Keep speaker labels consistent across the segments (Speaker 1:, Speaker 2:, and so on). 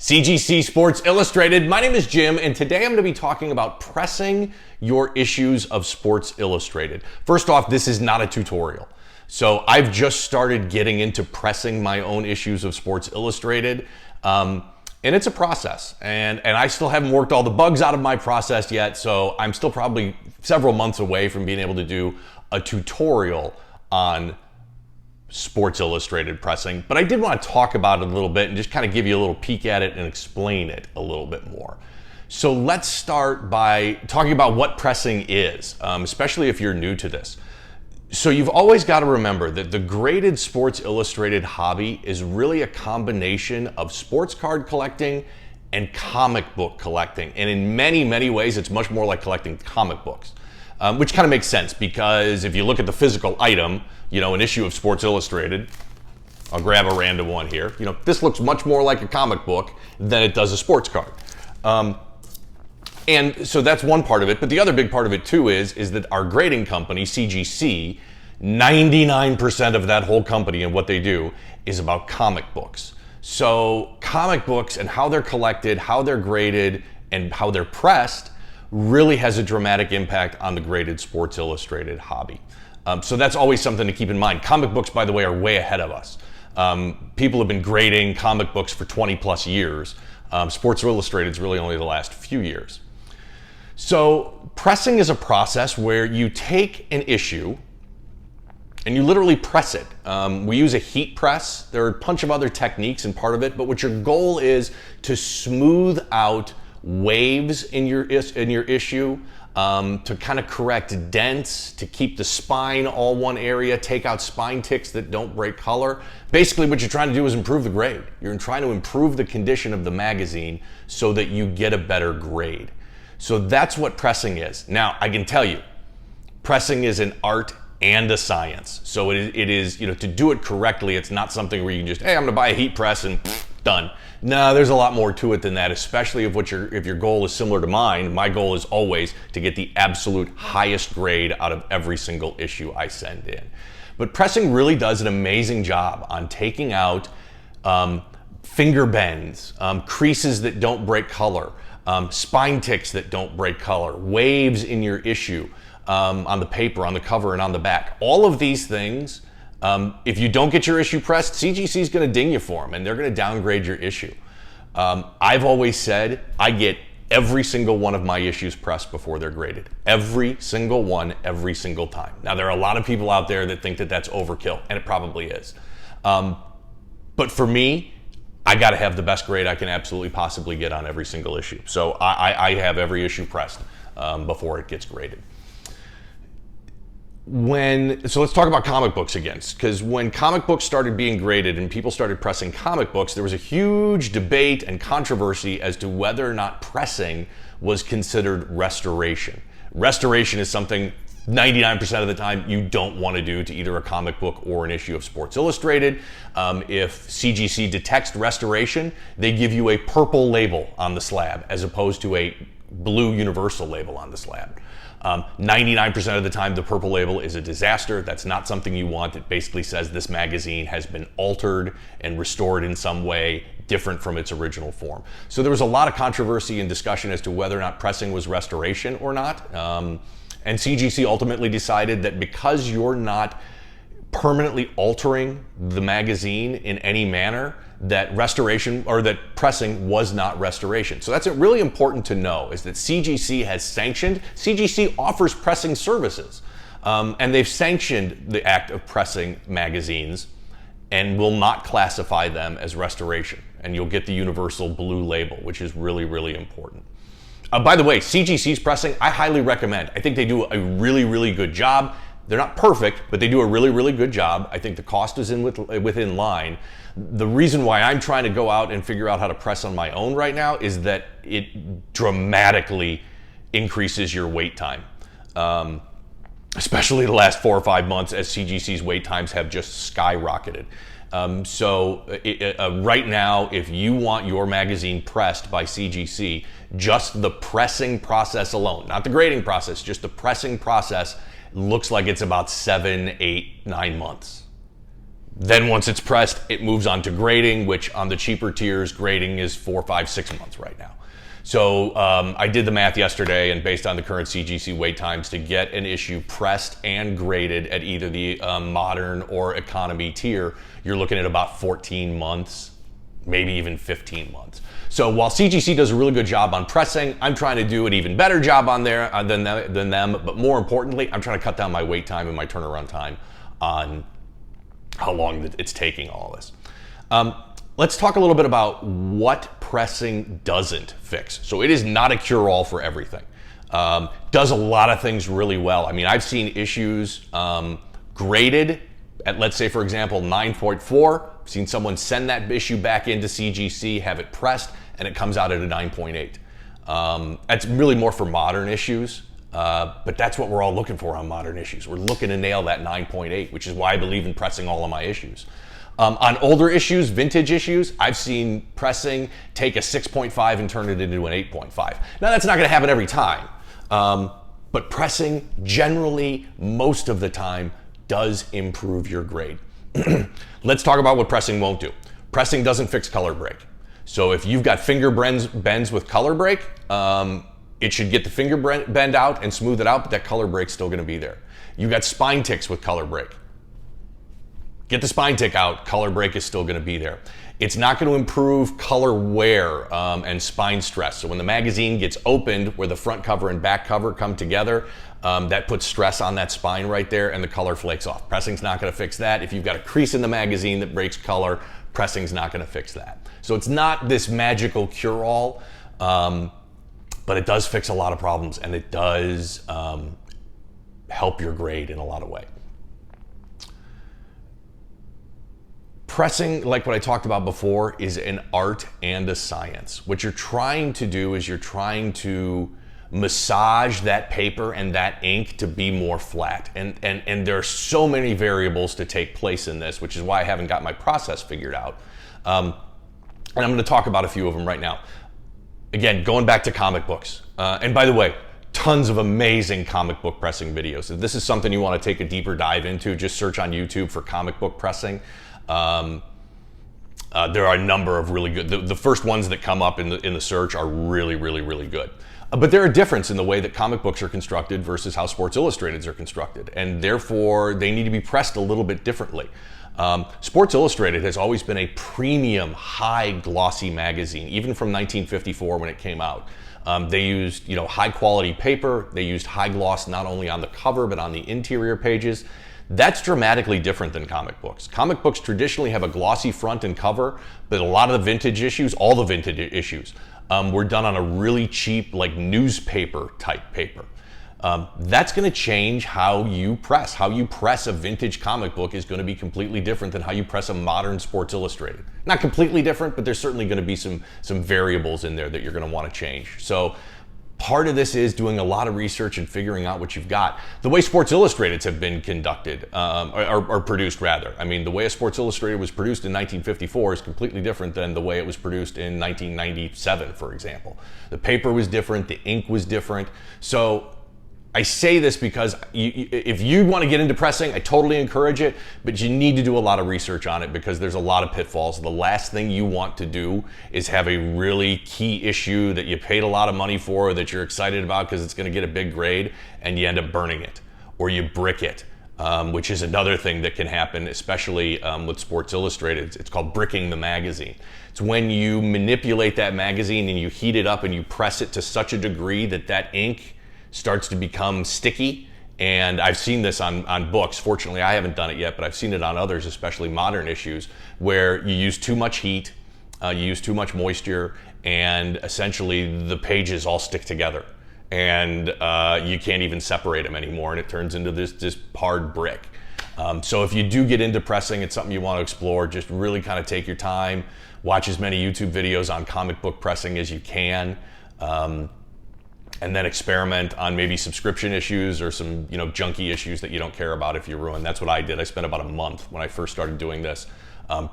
Speaker 1: CGC Sports Illustrated. My name is Jim, and today I'm going to be talking about pressing your issues of Sports Illustrated. First off, this is not a tutorial. So I've just started getting into pressing my own issues of Sports Illustrated, and it's a process. And I still haven't worked all the bugs out of my process yet, so I'm still probably several months away from being able to do a tutorial on Sports Illustrated pressing, but I did want to talk about it a little bit and just kind of give you a little peek at it and explain it a little bit more. So let's start by talking about what pressing is, especially if you're new to this. So you've always got to remember that the graded Sports Illustrated hobby is really a combination of sports card collecting and comic book collecting. And in many, many ways, it's much more like collecting comic books. Which kind of makes sense because if you look at the physical item, an issue of Sports Illustrated, I'll grab a random one here. This looks much more like a comic book than it does a sports card. And so that's one part of it. But the other big part of it too is that our grading company, CGC, 99% of that whole company and what they do is about comic books. So comic books and how they're collected, how they're graded, and how they're pressed really has a dramatic impact on the graded Sports Illustrated hobby. So that's always something to keep in mind. Comic books, by the way, are way ahead of us. People have been grading comic books for 20 plus years. Sports Illustrated is really only the last few years. So pressing is a process where you take an issue and you literally press it. We use a heat press. There are a bunch of other techniques and part of it, but what your goal is to smooth out waves in your issue, to kind of correct dents, to keep the spine all one area, take out spine ticks that don't break color. Basically what you're trying to do is improve the grade. You're trying to improve the condition of the magazine so that you get a better grade. So that's what pressing is. Now, I can tell you, pressing is an art and a science. So it is, to do it correctly, it's not something where you can just, hey, I'm gonna buy a heat press and done. No, there's a lot more to it than that, especially if your goal is similar to mine. My goal is always to get the absolute highest grade out of every single issue I send in. But pressing really does an amazing job on taking out finger bends, creases that don't break color, spine ticks that don't break color, waves in your issue, on the paper, on the cover, and on the back. All of these things, if you don't get your issue pressed, CGC is going to ding you for them, and they're going to downgrade your issue. I've always said I get every single one of my issues pressed before they're graded. Every single one, every single time. Now, there are a lot of people out there that think that that's overkill, and it probably is. But for me, I got to have the best grade I can absolutely possibly get on every single issue. So I have every issue pressed before it gets graded. So let's talk about comic books again, because when comic books started being graded and people started pressing comic books, there was a huge debate and controversy as to whether or not pressing was considered restoration. Restoration is something 99% of the time you don't want to do to either a comic book or an issue of Sports Illustrated. If CGC detects restoration, they give you a purple label on the slab as opposed to a blue universal label on the slab. 99% of the time, the purple label is a disaster. That's not something you want. It basically says this magazine has been altered and restored in some way different from its original form. So there was a lot of controversy and discussion as to whether or not pressing was restoration or not. And CGC ultimately decided that because you're not permanently altering the magazine in any manner, that restoration or that pressing was not restoration. So that's really important to know, is that CGC has sanctioned, CGC offers pressing services, and they've sanctioned the act of pressing magazines and will not classify them as restoration. And you'll get the universal blue label, which is really, really important. By the way, CGC's pressing, I highly recommend. I think they do a really, really good job. They're not perfect, but they do a really, really good job. I think the cost is within line. The reason why I'm trying to go out and figure out how to press on my own right now is that it dramatically increases your wait time. Especially the last 4 or 5 months as CGC's wait times have just skyrocketed. Right now, if you want your magazine pressed by CGC, just the pressing process alone, not the grading process, just the pressing process, looks like it's about 7, 8, 9 months. Then once it's pressed, it moves on to grading, which on the cheaper tiers, grading is 4, 5, 6 months right now. So I did the math yesterday, and based on the current CGC wait times to get an issue pressed and graded at either the modern or economy tier, you're looking at about 14 months, maybe even 15 months. So while CGC does a really good job on pressing, I'm trying to do an even better job on there than them. But more importantly, I'm trying to cut down my wait time and my turnaround time on how long it's taking all this. Let's talk a little bit about what pressing doesn't fix. So it is not a cure-all for everything. Does a lot of things really well. I mean, I've seen issues graded at, let's say, for example, 9.4. I've seen someone send that issue back into CGC, have it pressed, and it comes out at a 9.8. That's really more for modern issues. But that's what we're all looking for on modern issues. We're looking to nail that 9.8, which is why I believe in pressing all of my issues. On older issues, vintage issues, I've seen pressing take a 6.5 and turn it into an 8.5. Now that's not going to happen every time, but pressing generally, most of the time, does improve your grade. Let's talk about what pressing won't do. Pressing doesn't fix color break. So if you've got finger bends with color break, it should get the finger bend out and smooth it out, but that color break's still gonna be there. You've got spine ticks with color break. Get the spine tick out, color break is still gonna be there. It's not gonna improve color wear and spine stress. So when the magazine gets opened, where the front cover and back cover come together, that puts stress on that spine right there and the color flakes off. Pressing's not gonna fix that. If you've got a crease in the magazine that breaks color, pressing's not gonna fix that. So it's not this magical cure-all, but it does fix a lot of problems, and it does help your grade in a lot of ways. Pressing, like what I talked about before, is an art and a science. What you're trying to do is you're trying to massage that paper and that ink to be more flat. And there are so many variables to take place in this, which is why I haven't got my process figured out. And I'm gonna talk about a few of them right now. Again, going back to comic books. And by the way, tons of amazing comic book pressing videos. If this is something you want to take a deeper dive into, just search on YouTube for comic book pressing. There are a number of really good, the first ones that come up in the search are really, really, really good. But there are differences in the way that comic books are constructed versus how Sports Illustrateds are constructed. And therefore, they need to be pressed a little bit differently. Sports Illustrated has always been a premium, high glossy magazine, even from 1954 when it came out. They used, high quality paper. They used high gloss not only on the cover but on the interior pages. That's dramatically different than comic books. Comic books traditionally have a glossy front and cover, but a lot of the vintage issues, all the vintage issues, were done on a really cheap, like newspaper type paper. That's going to change how you press. How you press a vintage comic book is going to be completely different than how you press a modern Sports Illustrated. Not completely different, but there's certainly going to be some variables in there that you're going to want to change. So part of this is doing a lot of research and figuring out what you've got. The way Sports Illustrateds have been conducted, or produced rather. I mean, the way a Sports Illustrated was produced in 1954 is completely different than the way it was produced in 1997, for example. The paper was different, the ink was different. So I say this because if you want to get into pressing, I totally encourage it, but you need to do a lot of research on it because there's a lot of pitfalls. The last thing you want to do is have a really key issue that you paid a lot of money for, or that you're excited about because it's going to get a big grade, and you end up burning it, or you brick it, which is another thing that can happen, especially with Sports Illustrated. It's called bricking the magazine. It's when you manipulate that magazine and you heat it up and you press it to such a degree that that ink starts to become sticky. And I've seen this on books. Fortunately, I haven't done it yet, but I've seen it on others, especially modern issues, where you use too much heat, you use too much moisture, and essentially the pages all stick together. And you can't even separate them anymore, and it turns into this hard brick. So if you do get into pressing, it's something you want to explore. Just really kind of take your time, watch as many YouTube videos on comic book pressing as you can. And then experiment on maybe subscription issues or some junky issues that you don't care about if you ruin. That's what I did. I spent about a month when I first started doing this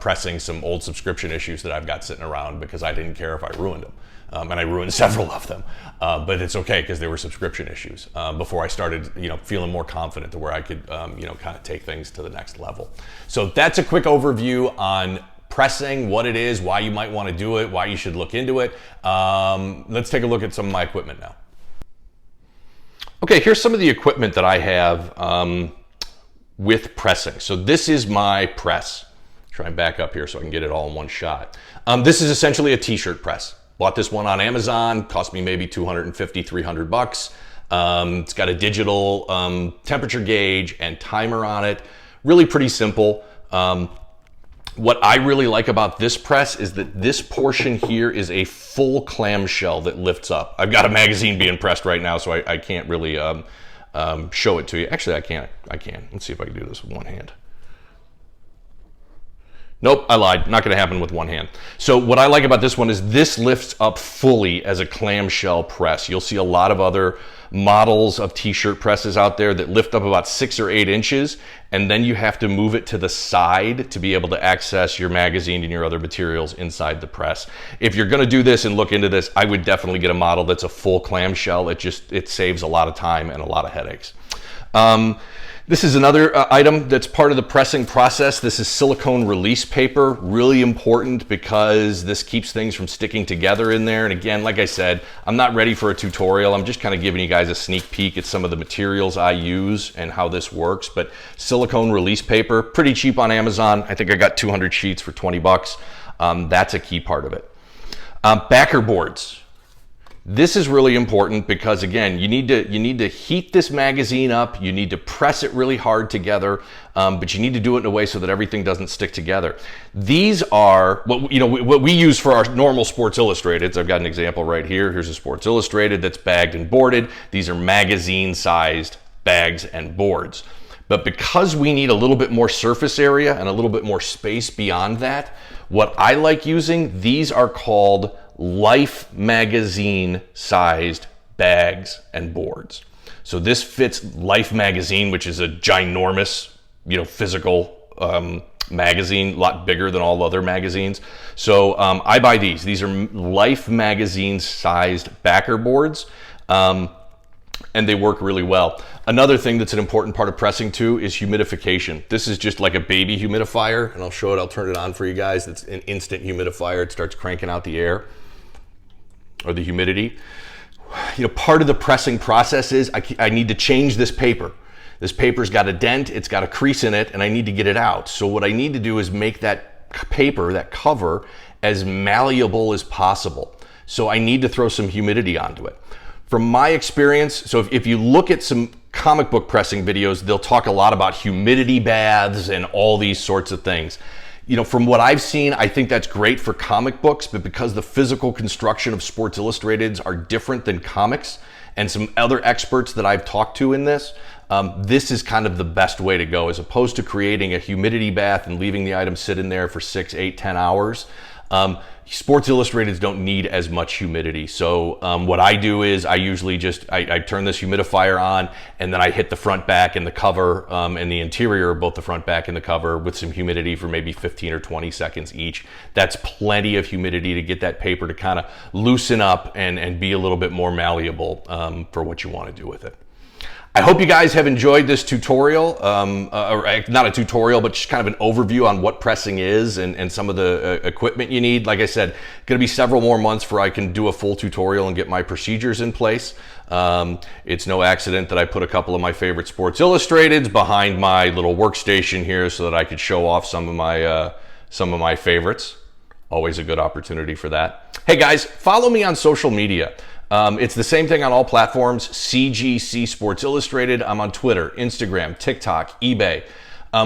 Speaker 1: pressing some old subscription issues that I've got sitting around because I didn't care if I ruined them. And I ruined several of them, but it's okay because they were subscription issues before I started, feeling more confident to where I could, kind of take things to the next level. So that's a quick overview on pressing, what it is, why you might want to do it, why you should look into it. Let's take a look at some of my equipment now. Okay, here's some of the equipment that I have with pressing. So this is my press. Try and back up here so I can get it all in one shot. This is essentially a t-shirt press. Bought this one on Amazon, cost me maybe $250, $300. It's got a digital temperature gauge and timer on it. Really pretty simple. What I really like about this press is that this portion here is a full clamshell that lifts up. I've got a magazine being pressed right now, so I can't really show it to you. Actually, I can. Let's see if I can do this with one hand. Nope, I lied. Not going to happen with one hand. So what I like about this one is this lifts up fully as a clamshell press. You'll see a lot of other models of t-shirt presses out there that lift up about 6 or 8 inches, and then you have to move it to the side to be able to access your magazine and your other materials inside the press. If you're going to do this and look into this, I would definitely get a model that's a full clamshell. It saves a lot of time and a lot of headaches. This is another item that's part of the pressing process. This is silicone release paper, really important because this keeps things from sticking together in there. And again, like I said, I'm not ready for a tutorial. I'm just kind of giving you guys a sneak peek at some of the materials I use and how this works. But silicone release paper, pretty cheap on Amazon. I think I got 200 sheets for 20 bucks. That's a key part of it. Backer boards. This is really important because again, you need to heat this magazine up. You need to press it really hard together, but you need to do it in a way so that everything doesn't stick together. These are what we use for our normal Sports Illustrateds. I've got an example right here. Here's a Sports Illustrated that's bagged and boarded. These are magazine-sized bags and boards. But because we need a little bit more surface area and a little bit more space beyond that, what I like using, these are called Life magazine sized bags and boards. So this fits Life magazine, which is a ginormous, physical magazine, a lot bigger than all other magazines. So I buy these. These are Life magazine sized backer boards. And they work really well. Another thing that's an important part of pressing too is humidification. This is just like a baby humidifier, and I'll show it. I'll turn it on for you guys. It's an instant humidifier. It starts cranking out the air or the humidity. Part of the pressing process is I need to change this paper. This paper's got a dent, it's got a crease in it, and I need to get it out. So what I need to do is make that paper, that cover, as malleable as possible. So I need to throw some humidity onto it. From my experience, so if you look at some comic book pressing videos, they'll talk a lot about humidity baths and all these sorts of things. From what I've seen, I think that's great for comic books, but because the physical construction of Sports Illustrateds are different than comics, and some other experts that I've talked to in this, this is kind of the best way to go, as opposed to creating a humidity bath and leaving the item sit in there for 6, 8, 10 hours. Sports Illustrateds don't need as much humidity. So what I do is I usually I turn this humidifier on, and then I hit the front, back, and the cover and the interior of both the front, back, and the cover with some humidity for maybe 15 or 20 seconds each. That's plenty of humidity to get that paper to kind of loosen up and be a little bit more malleable for what you want to do with it. I hope you guys have enjoyed this tutorial, or not a tutorial, but just kind of an overview on what pressing is and some of the equipment you need. Like I said, going to be several more months before I can do a full tutorial and get my procedures in place. It's no accident that I put a couple of my favorite Sports Illustrateds behind my little workstation here so that I could show off some of my favorites. Always a good opportunity for that. Hey guys, follow me on social media. It's the same thing on all platforms, CGC Sports Illustrated. I'm on Twitter, Instagram, TikTok, eBay.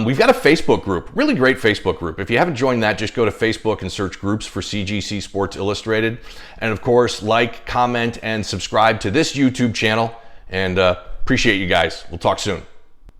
Speaker 1: We've got a Facebook group, really great Facebook group. If you haven't joined that, just go to Facebook and search groups for CGC Sports Illustrated. And of course, like, comment, and subscribe to this YouTube channel. And appreciate you guys. We'll talk soon.